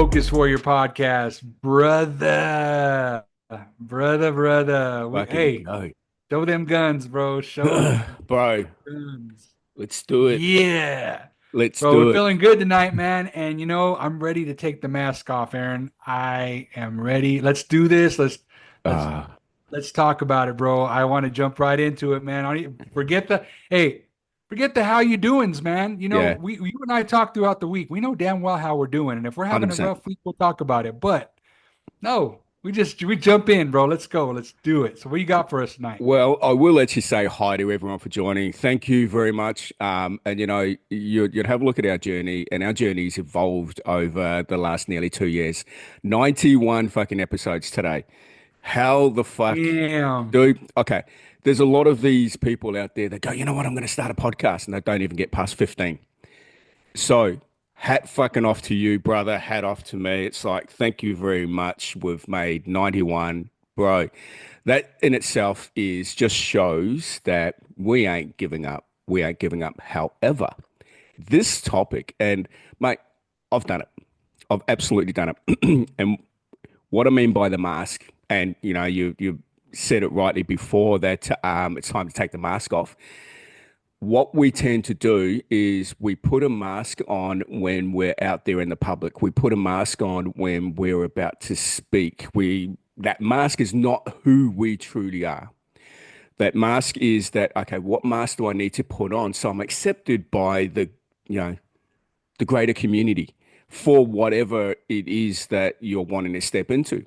Focus Warrior podcast, brother. Fucking Hey, go. show them guns, bro. Show Bro, guns. let's do it. Yeah, Let's bro. We're do it. feeling good tonight, man. And I'm ready to take the mask off, Aaron. I am ready. Let's do this. Let's Ah, let's talk about it, bro. I want to jump right into it, man. Forget the how you doings, man. yeah, You and I talk throughout the week. We know damn well how we're doing, and if we're having a 100%. rough week, we'll talk about it. But no, we jump in, bro. Let's go. Let's do it. So what you got for us tonight? Well, I will actually say hi to everyone for joining. Thank you very much. And you'd have a look at our journey, and our journey's evolved over the last nearly 2 years. 91 fucking episodes today. How the fuck, Damn. dude? Okay. There's a lot of these people out there that go, you know what, I'm going to start a podcast, and they don't even get past 15. So, hat fucking off to you, brother. Hat off to me. It's like, thank you very much. We've made 91, bro. That in itself is just shows that we ain't giving up. We ain't giving up. However, this topic, and mate, I've done it. I've absolutely done it. And what I mean by the mask, and you said it rightly before that it's time to take the mask off. What we tend to do is we put a mask on when we're out there in the public. We put a mask on when we're about to speak. We That mask is not who we truly are. That mask is that, okay, what mask do I need to put on so I'm accepted by you know, the greater community for whatever it is that you're wanting to step into.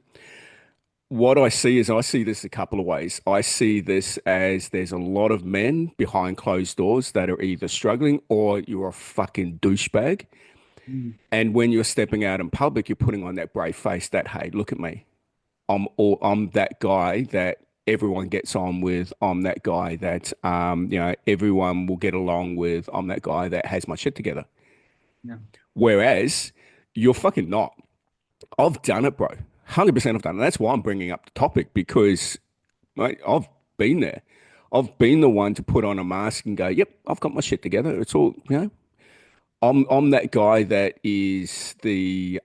What I see this a couple of ways. I see this as there's a lot of men behind closed doors that are either struggling or you're a fucking douchebag. Mm. And when you're stepping out in public, you're putting on that brave face that, hey, look at me. I'm that guy that everyone gets on with. I'm that guy that everyone will get along with. I'm that guy that has my shit together. Yeah. Whereas you're fucking not. I've done it, bro. 100% I've done it. That's why I'm bringing up the topic because mate, I've been there. I've been the one to put on a mask and go, "Yep, I've got my shit together." It's all, I'm that guy that is the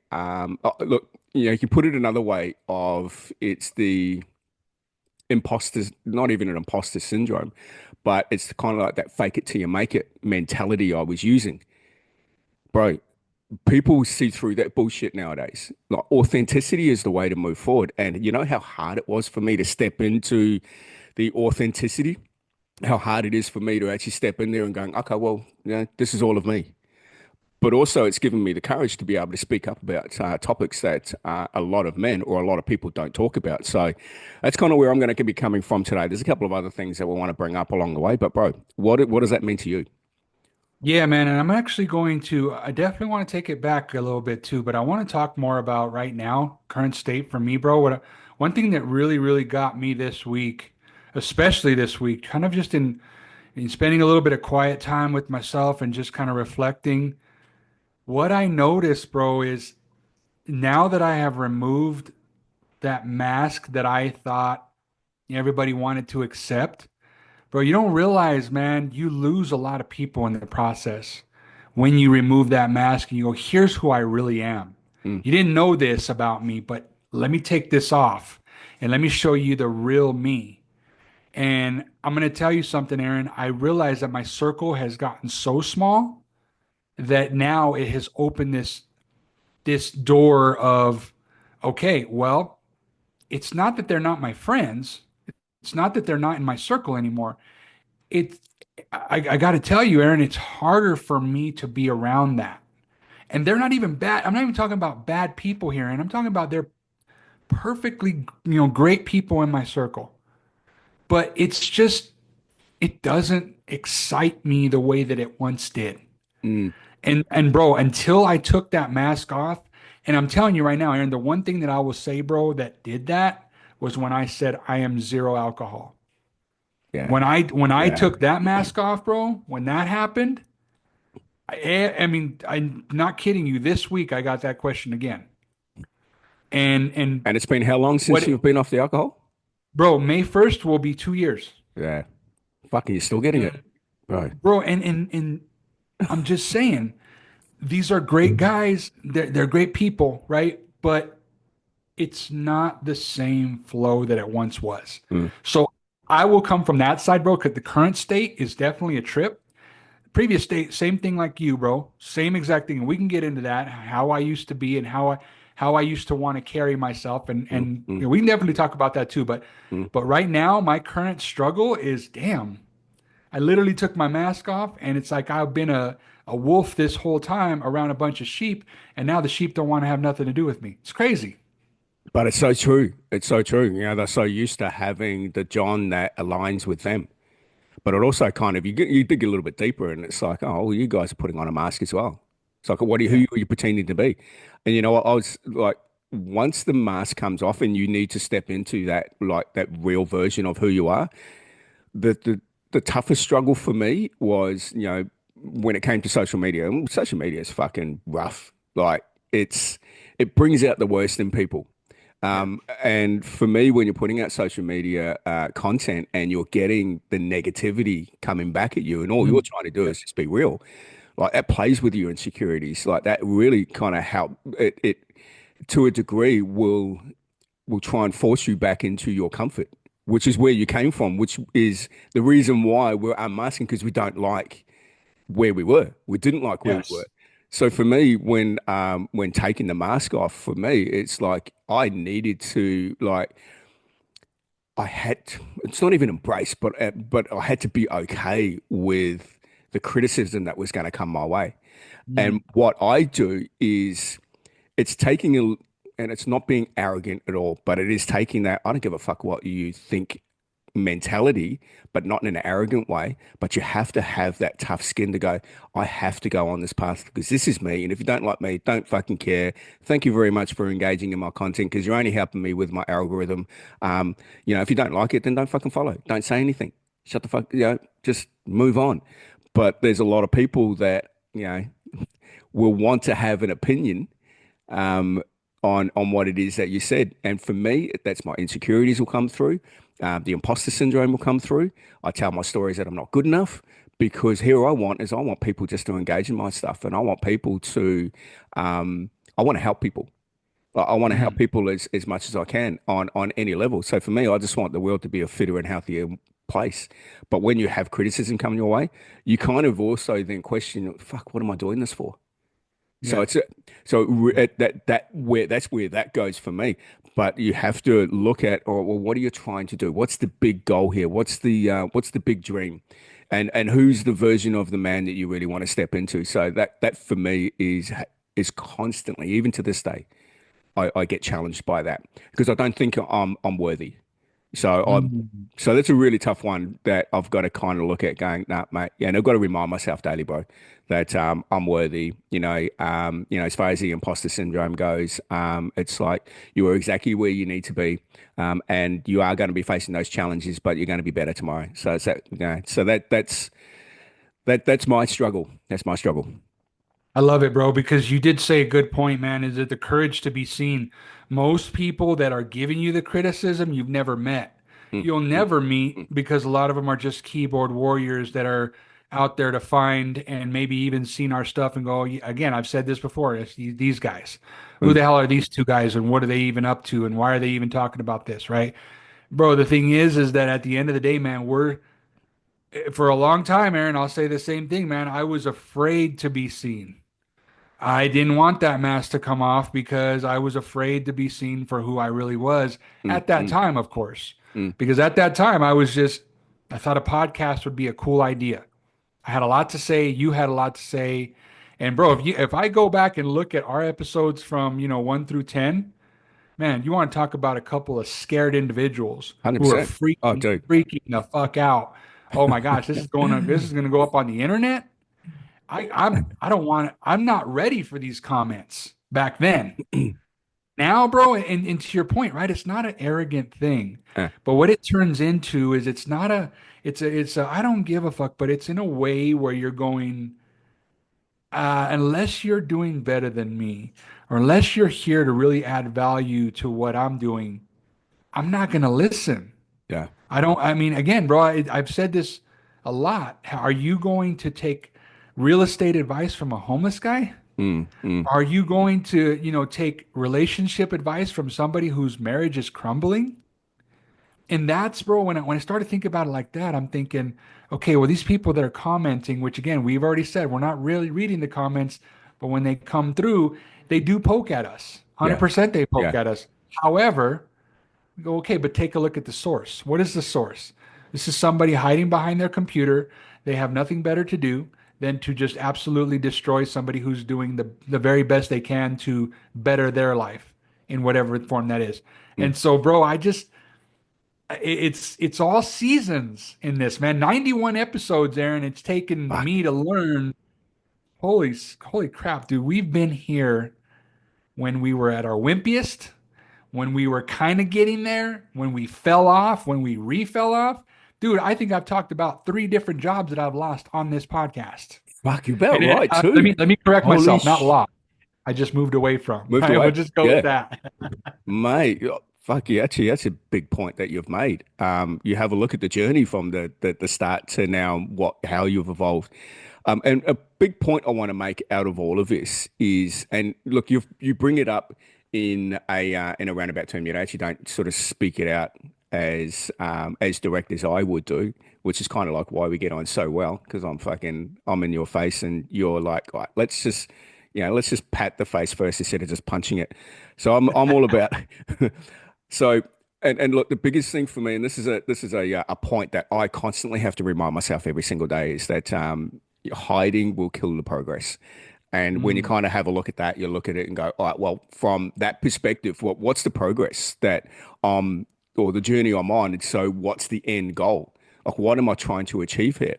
look, you can put it another way of it's the imposter, not even an imposter syndrome, but it's kind of like that fake it till you make it mentality I was using. Bro, people see through that bullshit nowadays. Like authenticity is the way to move forward. And you know how hard it was for me to step into the authenticity, how hard it is for me to actually step in there and going, okay, well, this is all of me. But also, it's given me the courage to be able to speak up about topics that a lot of men or a lot of people don't talk about. So that's kind of where I'm going to be coming from today. There's a couple of other things that we want to bring up along the way. But, bro, what does that mean to you? Yeah, man, and I'm actually I definitely want to take it back a little bit too, but I want to talk more about right now, current state for me, bro. One thing that really got me this week, especially this week, kind of just in spending a little bit of quiet time with myself and just kind of reflecting, what I noticed, bro, is now that I have removed that mask that I thought everybody wanted to accept. Bro, you don't realize, man, you lose a lot of people in the process when you remove that mask and you go, here's who I really am. Mm, You didn't know this about me, but let me take this off and let me show you the real me. And I'm going to tell you something, Aaron. I realize that my circle has gotten so small that now it has opened this door of, okay, well, it's not that they're not my friends. It's not that they're not in my circle anymore. It's I got to tell you, Aaron, it's harder for me to be around that. And they're not even bad. I'm not even talking about bad people here, and I'm talking about they're perfectly, great people in my circle. But it doesn't excite me the way that it once did. mm, And bro, until I took that mask off, and I'm telling you right now, Aaron, the one thing that I will say, bro, that did that was when I said I am zero alcohol. yeah, When I yeah. took that mask off, bro, when that happened, I mean, I'm not kidding you. This week I got that question again. And And it's been how long since what, you've been off the alcohol? bro, May 1st will be 2 years. Yeah. Fucking, you're still getting it. And Right. bro, and I'm just saying, these are great guys. They're great people, right? But it's not the same flow that it once was. Mm. So I will come from that side, bro, because the current state is definitely a trip. Previous state, same thing like you, bro. Same exact thing. We can get into that, how I used to be and how I used to want to carry myself, and Mm. and Mm. we can definitely talk about that too. But Mm. but right now, my current struggle is damn. I literally took my mask off, and it's like I've been a wolf this whole time around a bunch of sheep, and now the sheep don't want to have nothing to do with me. It's crazy. But it's so true. It's so true. You know, they're so used to having the John that aligns with them. But it also kind of you dig a little bit deeper, and it's like, oh, well, you guys are putting on a mask as well. It's like, Yeah. who are you pretending to be? And you know what? I was like, once the mask comes off, and you need to step into that like that real version of who you are. The toughest struggle for me was, you know, when it came to social media. And social media is fucking rough. Like it brings out the worst in people. Yeah. And for me, when you're putting out social media content and you're getting the negativity coming back at you, and all you're Mm. trying to do Yeah. is just be real, like that plays with your insecurities. Like that really kind of help it to a degree will try and force you back into your comfort, which is where you came from, which is the reason why we're unmasking because we don't like where we were. We didn't like where we were. Yes. So for me, when taking the mask off, for me, it's like I needed to like I had to, it's not even embrace, but I had to be okay with the criticism that was going to come my way. Mm. And what I do is it's taking a, and it's not being arrogant at all, but it is taking that I don't give a fuck what you think mentality, but not in an arrogant way. But you have to have that tough skin to go, I have to go on this path because this is me. And if you don't like me, don't fucking care. Thank you very much for engaging in my content because you're only helping me with my algorithm. Um, you know, if you don't like it, then don't fucking follow. Don't say anything. Shut the fuck, you know, just move on. But there's a lot of people that, you know, will want to have an opinion um, on what it is that you said. And for me, that's my insecurities will come through. The imposter syndrome will come through. I tell my stories that I'm not good enough because here I want people just to engage in my stuff, and I want people to, I want to help people. I want to help Mm. people as much as I can on any level. So for me, I just want the world to be a fitter and healthier place. But when you have criticism coming your way, you kind of also then question, fuck, what am I doing this for? So Yeah. it's a, so that where that's where that goes for me. But you have to look at, oh, well, what are you trying to do? What's the big goal here? What's the big dream? And who's the version of the man that you really want to step into? So that for me is constantly, even to this day, I get challenged by that because I don't think I'm worthy. So I'm Mm. so that's a really tough one that I've got to kind of look at going, nah, mate, yeah, and I've got to remind myself daily, bro, that I'm worthy. As far as the imposter syndrome goes, it's like you are exactly where you need to be, and you are going to be facing those challenges, but you're going to be better tomorrow. So it's that, you know, so that's my struggle. That's my struggle. I love it, bro, because you did say a good point, man. Is it the courage to be seen? Most people that are giving you the criticism you've never met. Mm, You'll mm, never mm, meet because a lot of them are just keyboard warriors that are out there to find and maybe even seen our stuff and go, "Yeah, again, I've said this before, it's these guys. Who mm. the hell are these two guys and what are they even up to and why are they even talking about this, right? Bro, the thing is that at the end of the day, man, we're for a long time, Aaron, I'll say the same thing, man. I was afraid to be seen. I didn't want that mask to come off because I was afraid to be seen for who I really was Mm, at that mm, time, of course. mm. Because at that time, I thought a podcast would be a cool idea. I had a lot to say. You had a lot to say. And bro, if I go back and look at our episodes from, 1 through 10, man, you want to talk about a couple of scared individuals who are 100%. Oh, dude. freaking the fuck out. Oh my gosh, this is going to go up on the internet. I don't want I'm not ready for these comments back then. Now, bro, and to your point, right? It's not an arrogant thing, Uh, but what it turns into is it's a I don't give a fuck, but it's in a way where you're going, unless you're doing better than me, or unless you're here to really add value to what I'm doing, I'm not gonna listen. yeah. I mean, again, bro, I've said this a lot. Are you going to take real estate advice from a homeless guy? mm. Are you going to, take relationship advice from somebody whose marriage is crumbling? And that's, bro, when I started to think about it like that, I'm thinking, okay, well, these people that are commenting, which again, we've already said we're not really reading the comments, but when they come through, they do poke at us. Yeah, 100% they poke yeah. at us. However, we go, okay, but take a look at the source. What is the source? This is somebody hiding behind their computer. They have nothing better to do than to just absolutely destroy somebody who's doing the very best they can to better their life in whatever form that is. Mm. And so, bro, it's all seasons in this, man. 91 episodes, Aaron. It's taken Fuck. me to learn. Holy crap, dude. We've been here when we were at our wimpiest, when we were kind of getting there, when we fell off, when we re-fell off. Dude, I think I've talked about three different jobs that I've lost on this podcast. Fuck, you about And right let too. me correct Holy myself, not sh lost. I just moved away from. Moved I will away. just go with Yeah. that. Mate, fuck you. Actually, that's a big point that you've made. You have a look at the journey from the start to now, how you've evolved. And a big point I want to make out of all of this is, and look, you bring it up in a roundabout term. You actually don't sort of speak it out as direct as I would do, which is kind of like why we get on so well, because I'm in your face and you're like, all right, let's just pat the face first instead of just punching it. So I'm all about so and look, the biggest thing for me, and this is a point that I constantly have to remind myself every single day, is that hiding will kill the progress. And when you Mm, kind of have a look at that, you look at it and go, all right, well, from that perspective, what's the progress that or the journey I'm on? And so what's the end goal? Like, what am I trying to achieve here?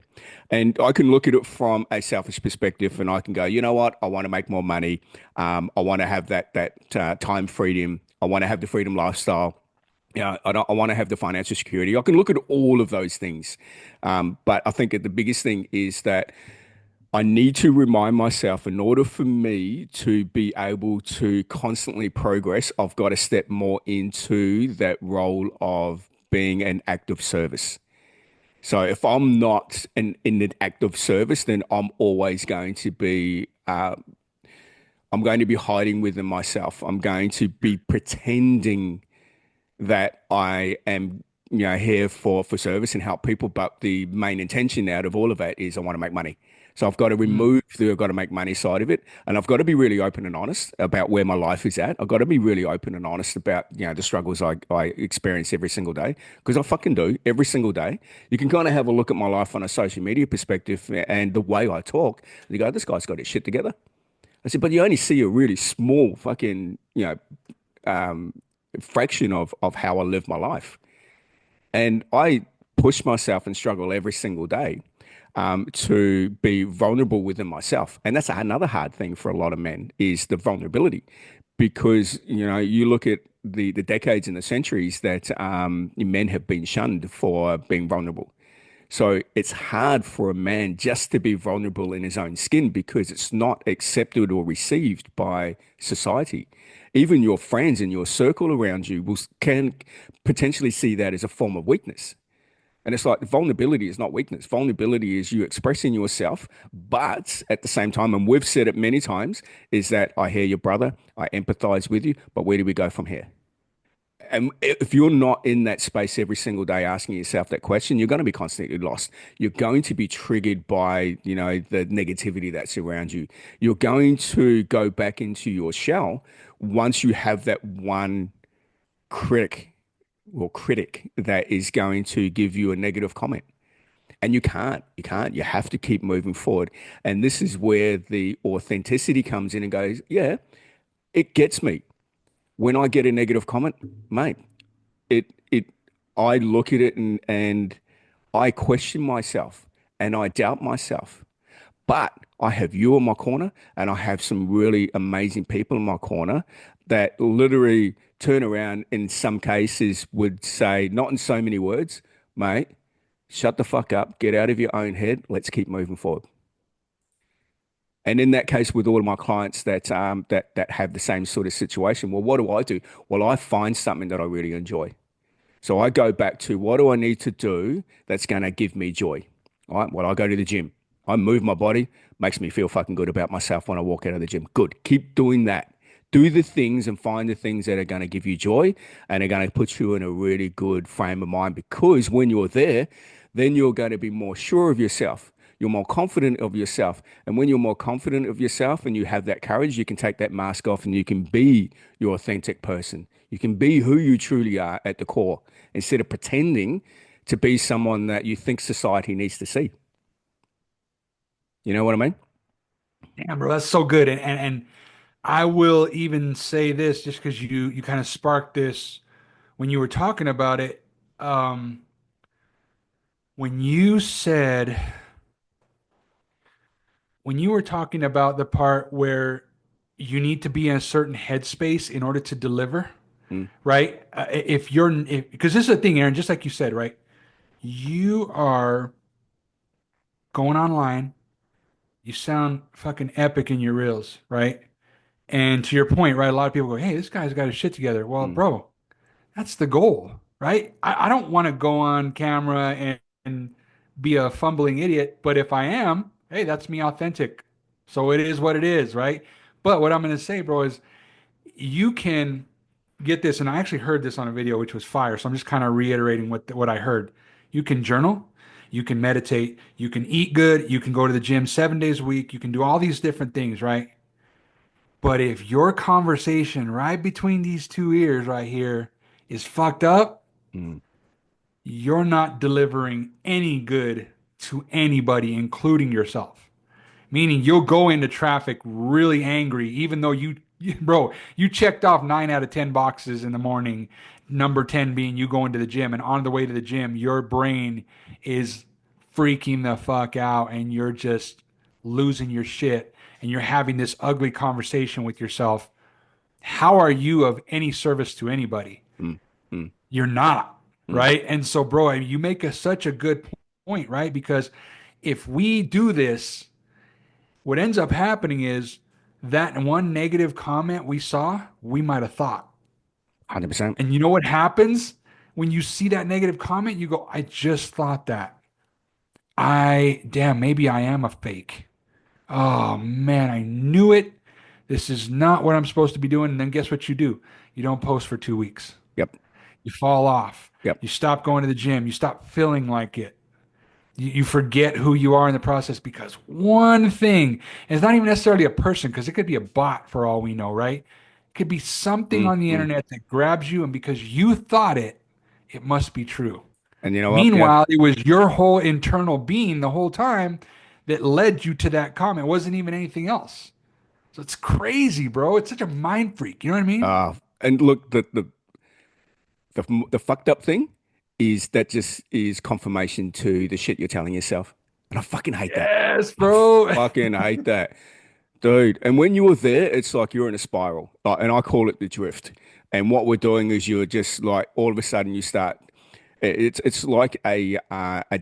And I can look at it from a selfish perspective, and I can go, you know what? I want to make more money. I want to have that time freedom. I want to have the freedom lifestyle. Yeah, I want to have the financial security. I can look at all of those things, but I think that the biggest thing is that I need to remind myself, in order for me to be able to constantly progress, I've got to step more into that role of being an act of service. So if I'm not in an act of service, then I'm going to be hiding within myself. I'm going to be pretending that I am, here for service and help people. But the main intention out of all of that is I want to make money. So I've got to mm, remove the I've got to make money side of it. And I've got to be really open and honest about where my life is at. I've got to be really open and honest about, the struggles I experience every single day. Because I fucking do every single day. You can kind of have a look at my life on a social media perspective and the way I talk. And you go, this guy's got his shit together. I said, but you only see a really small fucking, um, fraction of how I live my life. And I push myself and struggle every single day to be vulnerable within myself. And that's another hard thing for a lot of men, is the vulnerability. Because, you look at the decades and the centuries that men have been shunned for being vulnerable. So it's hard for a man just to be vulnerable in his own skin because it's not accepted or received by society. Even your friends and your circle around you can potentially see that as a form of weakness. And it's like, vulnerability is not weakness. Vulnerability is you expressing yourself, but at the same time, and we've said it many times, is that I hear your brother, I empathize with you, but where do we go from here? And if you're not in that space every single day asking yourself that question, you're going to be constantly lost. You're going to be triggered by, the negativity that's around you. You're going to go back into your shell once you have that one critic that is going to give you a negative comment. And you have to keep moving forward. And this is where the authenticity comes in and goes, yeah, it gets me. When I get a negative comment, mate, it I look at it and I question myself and I doubt myself. But I have you in my corner and I have some really amazing people in my corner that literally turn around in some cases would say, not in so many words, mate, shut the fuck up, get out of your own head, let's keep moving forward. And in that case, with all of my clients that have the same sort of situation, well, what do I do? Well, I find something that I really enjoy. So I go back to, what do I need to do that's going to give me joy? All right. Well, I go to the gym. I move my body, makes me feel fucking good about myself when I walk out of the gym. Good. Keep doing that. Do the things and find the things that are going to give you joy and are going to put you in a really good frame of mind because when you're there, then you're going to be more sure of yourself. You're more confident of yourself. And when you're more confident of yourself and you have that courage, you can take that mask off and you can be your authentic person. You can be who you truly are at the core instead of pretending to be someone that you think society needs to see. You know what I mean? Damn, bro, that's so good. And I will even say this just because you kind of sparked this when you were talking about it. Um, when you said when you were talking about the part where you need to be in a certain headspace in order to deliver, Mm, right? If you're, because this is the thing, Aaron, just like you said, right? You are going online, you sound fucking epic in your reels, right? And to your point, right? A lot of people go, "Hey, this guy's got his shit together." Well, mm, bro, that's the goal, right? I don't want to go on camera and be a fumbling idiot, but if I am, hey, that's me authentic. So it is what it is, right? But what I'm going to say, bro, is you can get this, and I actually heard this on a video, which was fire. So I'm just kind of reiterating what I heard. You can journal, you can meditate, you can eat good, you can go to the gym 7 days a week, you can do all these different things, right? But if your conversation right between these two ears right here is fucked up, mm, you're not delivering any good to anybody, including yourself. Meaning you'll go into traffic really angry, even though bro, you checked off 9 out of 10 boxes in the morning. Number 10 being you going to the gym, and on the way to the gym, your brain is freaking the fuck out and you're just losing your shit and you're having this ugly conversation with yourself. How are you of any service to anybody? mm, mm, You're not, mm. right? And so, bro, you make such a good point, right? Because if we do this, what ends up happening is that one negative comment we saw, we might have thought. 100%. And you know what happens when you see that negative comment? You go, I just thought that. Damn, maybe I am a fake. Oh man, I knew it. This is not what I'm supposed to be doing. And then guess what you do? You don't post for 2 weeks. Yep. You fall off. Yep. You stop going to the gym. You stop feeling like it. You forget who you are in the process because one thing, and it's not even necessarily a person, because it could be a bot for all we know, right? It could be something Mm, on the mm. internet that grabs you, and because you thought it, it must be true. And you know what? Yeah. Meanwhile, it was your whole internal being the whole time that led you to that comment. It wasn't even anything else. So it's crazy, bro. It's such a mind freak. You know what I mean? And look, the fucked up thing is that just is confirmation to the shit you're telling yourself. And I fucking hate that. Yes, I bro. fucking hate that. Dude, and when you're there, it's like you're in a spiral. And I call it the drift. And what we're doing is you're just like all of a sudden you start it's like a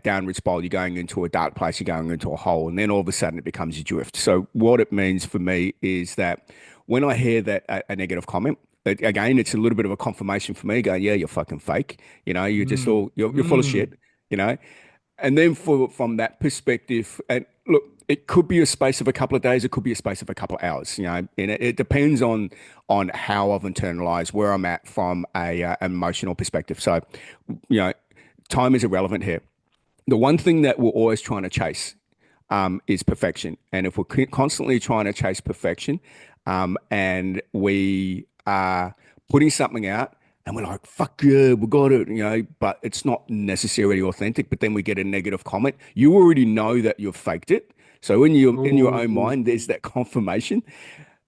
downward spiral. You're going into a dark place, you're going into a hole, and then all of a sudden it becomes a drift. So what it means for me is that when I hear that a negative comment, again, it's a little bit of a confirmation for me going, yeah, you're fucking fake. You know, you're just Mm, all you're full of mm. shit, you know. And then from that perspective, and look, it could be a space of a couple of days, it could be a space of a couple of hours, you know, and it depends on how I've internalized where I'm at from an emotional perspective. So, you know, time is irrelevant here. The one thing that we're always trying to chase is perfection, and if we're constantly trying to chase perfection, and we are putting something out and we're like, fuck yeah, we got it, you know, but it's not necessarily authentic. But then we get a negative comment. You already know that you've faked it. So in your own Ooh. mind, there's that confirmation.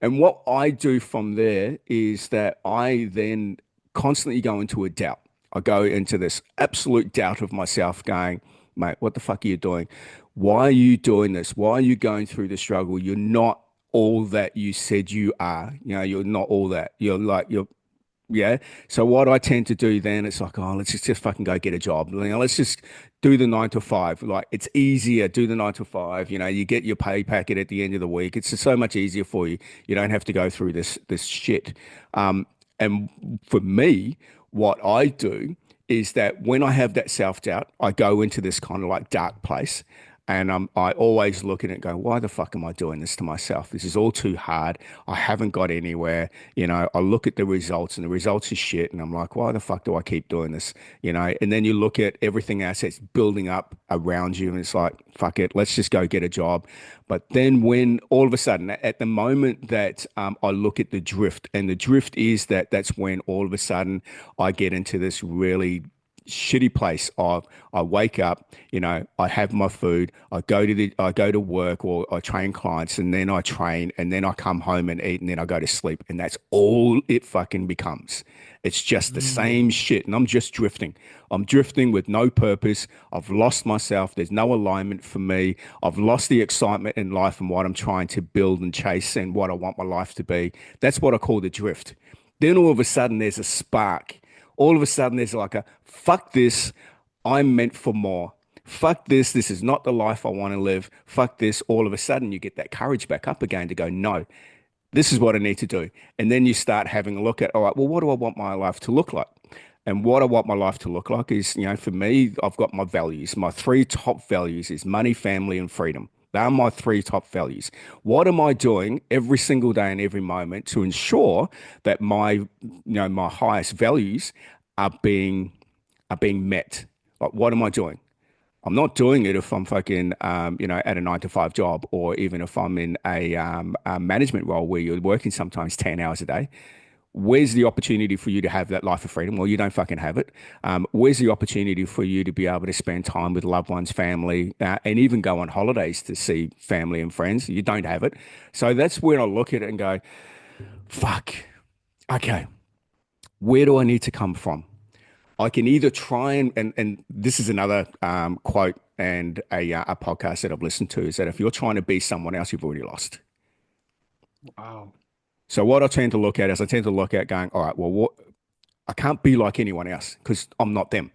And what I do from there is that I then constantly go into a doubt. I go into this absolute doubt of myself, going, mate, what the fuck are you doing? Why are you doing this? Why are you going through the struggle? You're not all that you said you are. You know, you're not all that. Yeah. So what I tend to do then, it's like, oh, let's just fucking go get a job. You know, let's just do the 9 to 5. Like it's easier. Do the 9 to 5. You know, you get your pay packet at the end of the week. It's just so much easier for you. You don't have to go through this shit. And for me, what I do is that when I have that self doubt, I go into this kind of like dark place. And I always look at it and go, why the fuck am I doing this to myself? This is all too hard. I haven't got anywhere. I look at the results and the results is shit. And I'm like, why the fuck do I keep doing this? And then you look at everything else that's building up around you and it's like, fuck it, let's just go get a job. But then when all of a sudden, at the moment that I look at the drift, and the drift is that's when all of a sudden I get into this really shitty place of I wake up, I have my food, I go to work or I train clients and then I train and then I come home and eat and then I go to sleep and that's all it fucking becomes. It's just the Mm. same shit and I'm just drifting. I'm drifting with no purpose. I've lost myself. There's no alignment for me. I've lost the excitement in life and what I'm trying to build and chase and what I want my life to be. That's what I call the drift. Then all of a sudden there's a spark. All of a sudden there's like a fuck this, I'm meant for more. Fuck this is not the life I want to live. Fuck this. All of a sudden you get that courage back up again to go, no, this is what I need to do. And then you start having a look at, all right, well, what do I want my life to look like? And what I want my life to look like is, for me, I've got my values. My three top values is money, family, and freedom. They are my three top values. What am I doing every single day and every moment to ensure that my highest values are being met? Like, what am I doing? I'm not doing it if I'm fucking, at a 9 to 5 job, or even if I'm in a management role where you're working sometimes 10 hours a day. Where's the opportunity for you to have that life of freedom? Well, you don't fucking have it. Where's the opportunity for you to be able to spend time with loved ones, family, and even go on holidays to see family and friends? You don't have it. So that's when I look at it and go, fuck, okay, where do I need to come from? I can either try and this is another quote and a podcast that I've listened to is that if you're trying to be someone else, you've already lost. Wow. So what I tend to look at is I tend to look at going, all right, well, I can't be like anyone else because I'm not them.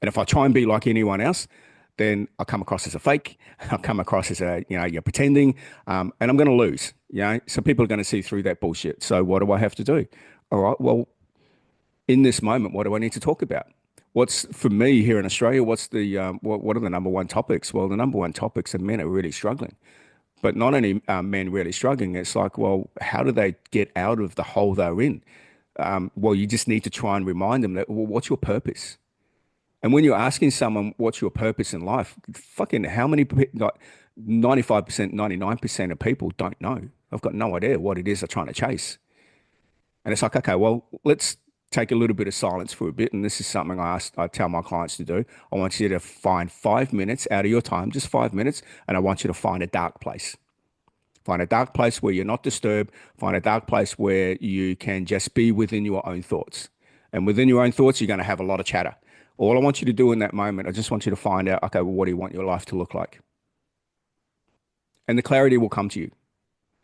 And if I try and be like anyone else, then I come across as a fake. I come across as you're pretending, and I'm going to lose. So people are going to see through that bullshit. So what do I have to do? All right, well, in this moment, what do I need to talk about? What's for me here in Australia? What's the what are the number one topics? Well, the number one topics are men are really struggling, but not only men really struggling. It's like, well, how do they get out of the hole they're in? Well, you just need to try and remind them that, well, what's your purpose? And when you're asking someone what's your purpose in life, fucking how many, like 95%, 99% of people don't know. I've got no idea what it is they're trying to chase. And it's like, okay, well, let's take a little bit of silence for a bit. And this is something I tell my clients to do. I want you to find 5 minutes out of your time, just 5 minutes, and I want you to find a dark place. Find a dark place where you're not disturbed. Find a dark place where you can just be within your own thoughts. And within your own thoughts, you're going to have a lot of chatter. All I want you to do in that moment, I just want you to find out, okay, well, what do you want your life to look like? And the clarity will come to you.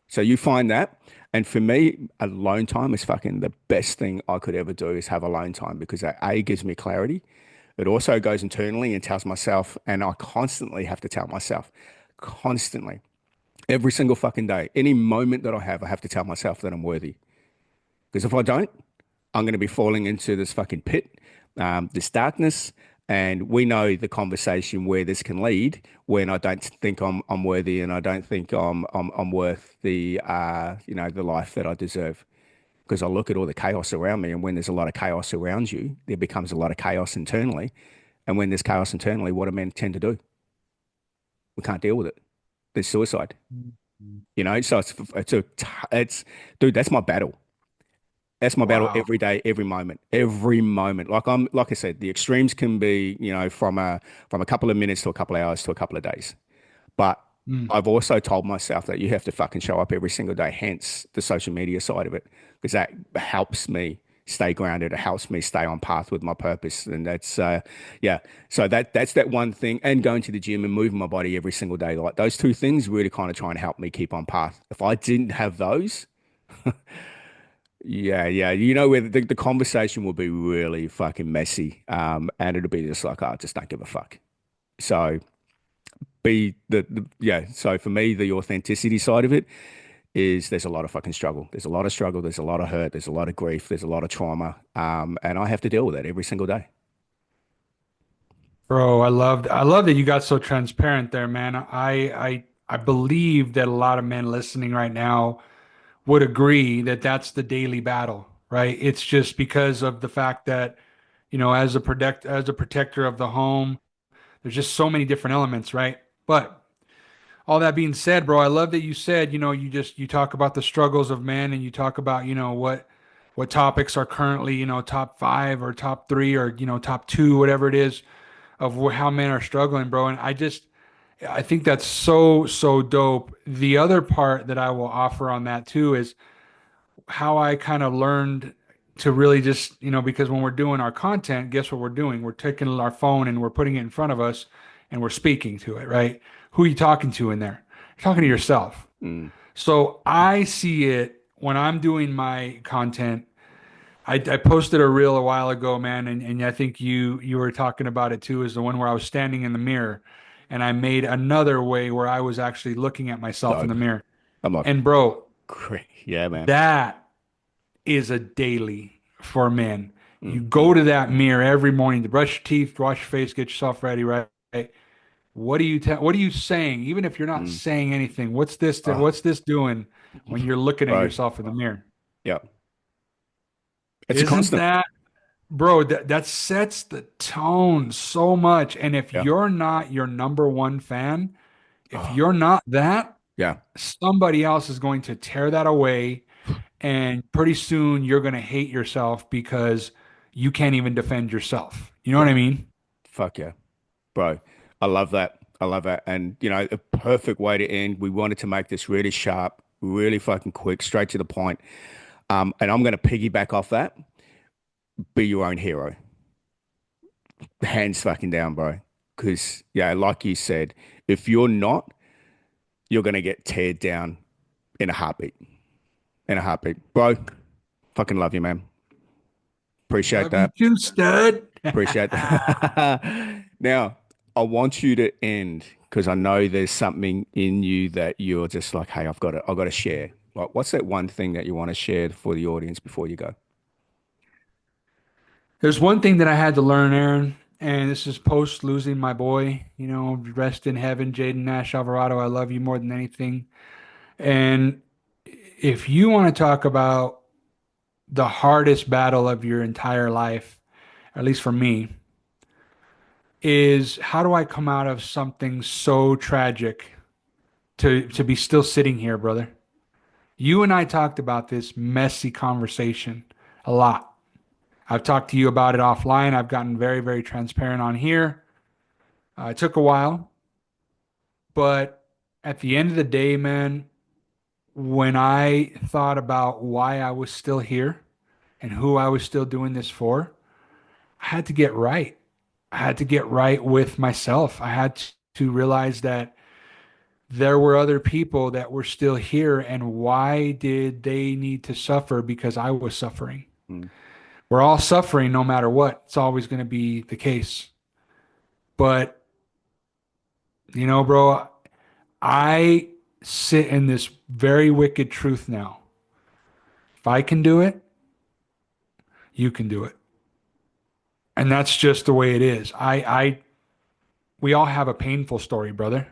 So you find that. And for me, alone time is fucking the best thing I could ever do is have alone time because that A gives me clarity. It also goes internally and tells myself, and I constantly have to tell myself, constantly, every single fucking day, any moment that I have to tell myself that I'm worthy. Because if I don't, I'm going to be falling into this fucking pit, this darkness, and we know the conversation where this can lead when I don't think I'm worthy and I don't think I'm worth the life that I deserve. Because I look at all the chaos around me, and when there's a lot of chaos around you, there becomes a lot of chaos internally. And when there's chaos internally, what do men tend to do? We can't deal with it. There's suicide. Mhm. So it's dude, that's my battle. That's my battle Wow. every day, every moment. Like I said, the extremes can be, from a couple of minutes to a couple of hours to a couple of days. But Mm. I've also told myself that you have to fucking show up every single day, hence the social media side of it, because that helps me stay grounded. It helps me stay on path with my purpose. And yeah. So that's that one thing. And going to the gym and moving my body every single day. Like those two things really kind of try and help me keep on path. If I didn't have those, yeah, yeah. Where the conversation will be really fucking messy. And it'll be just like, oh, I just don't give a fuck. So yeah. So for me, the authenticity side of it is there's a lot of fucking struggle. There's a lot of struggle. There's a lot of hurt. There's a lot of grief. There's a lot of trauma. And I have to deal with that every single day. Bro, I love that you got so transparent there, man. I believe that a lot of men listening right now would agree that that's the daily battle, right? It's just because of the fact that, as a protector of the home, there's just so many different elements, right? But all that being said, bro, I love that you said, you talk about the struggles of men and you talk about, what topics are currently, top five or top three or, top two, whatever it is of how men are struggling, bro. And I think that's so, so dope. The other part that I will offer on that too is how I kind of learned to really just, because when we're doing our content, guess what we're doing? We're taking our phone and we're putting it in front of us and we're speaking to it, right? Who are you talking to in there? You're talking to yourself. Mm. So I see it when I'm doing my content. I posted a reel a while ago, man, and I think you were talking about it too, is the one where I was standing in the mirror and I made another way where I was actually looking at myself in Dope. the mirror. I'm like, And bro, great. Yeah, man. that is a daily for men. You Mm. go to that mirror every morning to brush your teeth, wash your face, get yourself ready, right? What are you saying? Even if you're not Mm. saying anything, Oh, what's this doing when you're looking at bro. yourself in the mirror? Yeah. It's a Isn't constant. that, bro, that sets the tone so much. And if Yeah. you're not your number one fan, if Oh, you're not that, yeah. somebody else is going to tear that away. And pretty soon you're going to hate yourself because you can't even defend yourself. You know what Yeah. I mean? Fuck yeah. Bro, I love that. I love that. And, a perfect way to end. We wanted to make this really sharp, really fucking quick, straight to the point. And I'm going to piggyback off that. Be your own hero. Hands fucking down, bro. Because, yeah, like you said, if you're not, you're going to get teared down in a heartbeat. In a heartbeat. Bro, fucking love you, man. Appreciate Love you that. too, stud. Appreciate that. Now, I want you to end because I know there's something in you that you're just like, hey, I've got to share. Like, what's that one thing that you want to share for the audience before you go? There's one thing that I had to learn, Aaron, and this is post losing my boy. Rest in heaven, Jaden Nash Alvarado. I love you more than anything. And if you want to talk about the hardest battle of your entire life, at least for me, is how do I come out of something so tragic to be still sitting here, brother? You and I talked about this messy conversation a lot. I've talked to you about it offline. I've gotten very, very transparent on here. It took a while, but at the end of the day, man, when I thought about why I was still here and who I was still doing this for, I had to get right. I had to get right with myself. I had to realize that there were other people that were still here, and why did they need to suffer because I was suffering? Mm, We're all suffering no matter what. It's always going to be the case. But, bro, I sit in this very wicked truth now. If I can do it, you can do it. And that's just the way it is. We all have a painful story, brother.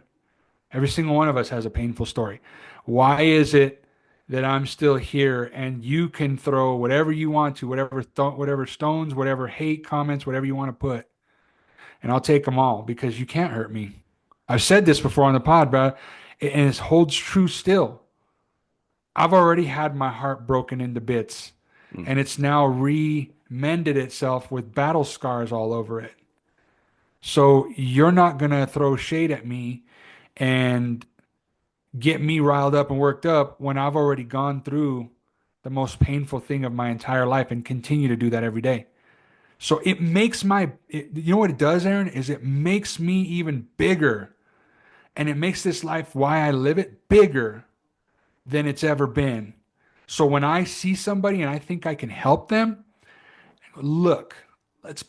Every single one of us has a painful story. Why is it that I'm still here and you can throw whatever you want to, whatever stones, whatever hate comments, whatever you want to put, and I'll take them all because you can't hurt me. I've said this before on the pod, bro, and it holds true still. I've already had my heart broken into bits, mm, and it's now remended itself with battle scars all over it. So you're not gonna throw shade at me and get me riled up and worked up when I've already gone through the most painful thing of my entire life and continue to do that every day. So it makes you know what it does, Aaron, is it makes me even bigger and it makes this life why I live it bigger than it's ever been. So when I see somebody and I think I can help them, look, let's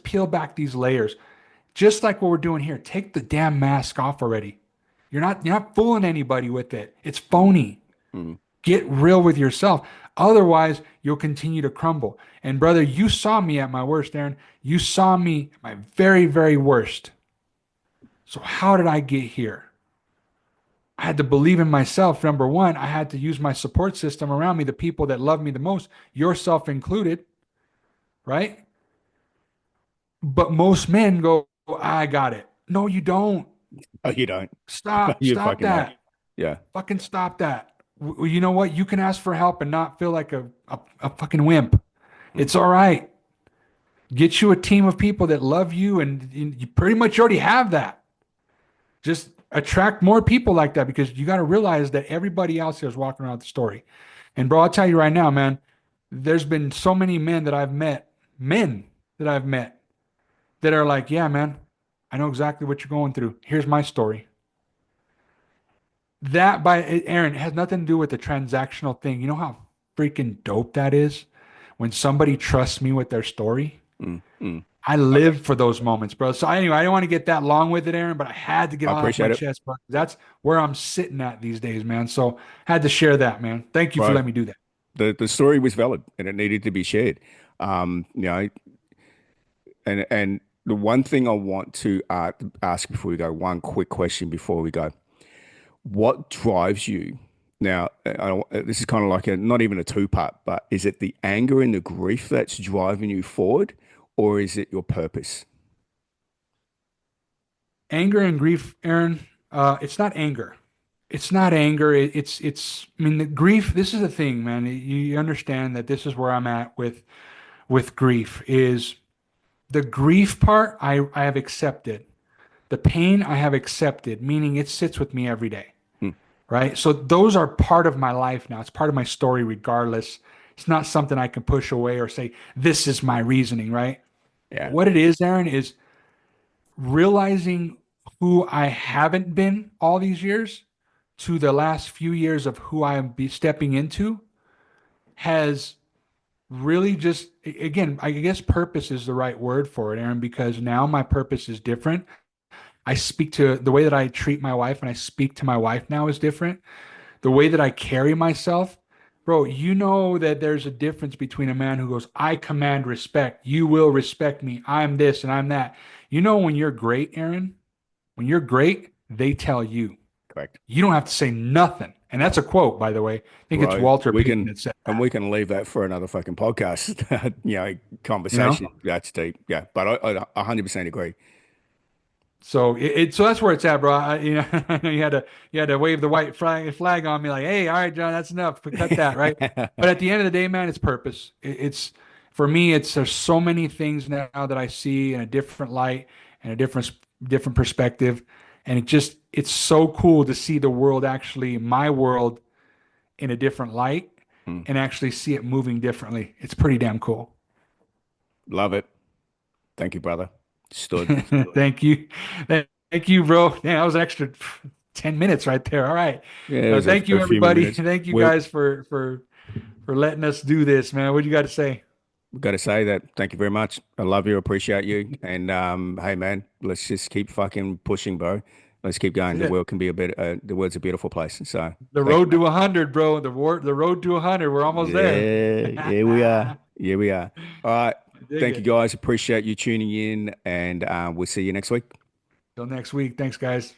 peel back these layers. Just like what we're doing here. Take the damn mask off already. You're not fooling anybody with it. It's phony. mm. Get real with yourself. Otherwise, you'll continue to crumble. And brother, you saw me at my worst, Aaron. You saw me at my very, very worst. So how did I get here? I had to believe in myself. Number one, I had to use my support system around me, the people that love me the most, yourself included, right? But most men go, I got it. No, you don't. Oh, you don't. You Stop fucking don't. that. Yeah. Fucking stop that. You know what? You can ask for help and not feel like a fucking wimp. Mm. It's all right. Get you a team of people that love you, and you pretty much already have that. Just attract more people like that because you got to realize that everybody else here is walking around with the story. And bro, I'll tell you right now, man, there's been so many men that I've met that are like, yeah, man, I know exactly what you're going through. Here's my story. That by Aaron it has nothing to do with the transactional thing. You know how freaking dope that is when somebody trusts me with their story? Mm. Mm. I Okay. live for those moments, bro. So anyway, I don't want to get that long with it, Aaron, but I had to get I it off my appreciate it, chest, bro. That's where I'm sitting at these days, man. So had to share that, man. Thank you for bro. letting me do that. The story was valid and it needed to be shared. You know, and the one thing I want to ask before we go, one quick question before we go. What drives you? Now, this is kind of like a not even a two part, but is it the anger and the grief that's driving you forward, or is it your purpose? Anger and grief, Aaron. It's not anger. It's not anger. It's. I mean, the grief. This is the thing, man. You understand that this is where I'm at with grief. Is the grief part I have accepted. The pain I have accepted, meaning it sits with me every day, Hmm. right? So those are part of my life now. It's part of my story, regardless. It's not something I can push away or say, this is my reasoning, right? Yeah. What it is, Aaron, is realizing who I haven't been all these years to the last few years of who I am be stepping into has really just, again, I guess purpose is the right word for it, Aaron, because now my purpose is different. I speak to the way that I treat my wife and I speak to my wife now is different. The way that I carry myself, bro, you know that there's a difference between a man who goes, I command respect. You will respect me. I'm this and I'm that. You know, when you're great, Aaron, when you're great, they tell you. Correct. You don't have to say nothing. And that's a quote, by the way. I think it's Bro, Walter we Payton can that said and that, we can leave that for another fucking podcast. you know? Conversation. That's deep. Yeah, but I 100% agree. So so that's where it's at, bro. I know you had to wave the white flag on me, like, hey, all right, John, that's enough. Cut that, right? But at the end of the day, man, it's purpose. It's for me. It's there's so many things now that I see in a different light and a different perspective, and it's so cool to see the world actually my world in a different light Mm. and actually see it moving differently. It's pretty damn cool. Love it. Thank you, brother. Stood. Thank you. Thank you, bro. Yeah, that was an extra 10 minutes right there. All right. Yeah, it was Thank you, a few more everybody. minutes. Thank you We'll guys for letting us do this, man. What do you got to say? got to say that. Thank you very much. I love you. Appreciate you. And hey, man, let's just keep fucking pushing, bro. Let's keep going. That's The it. world can be a bit. The world's a beautiful place. So The thank you, road to mate. 100, bro. The road to 100. We're almost there. Yeah, here we are. Here we are. All right. Dig Thank you, it. guys. Appreciate you tuning in, and we'll see you next week. Till next week. Thanks, guys.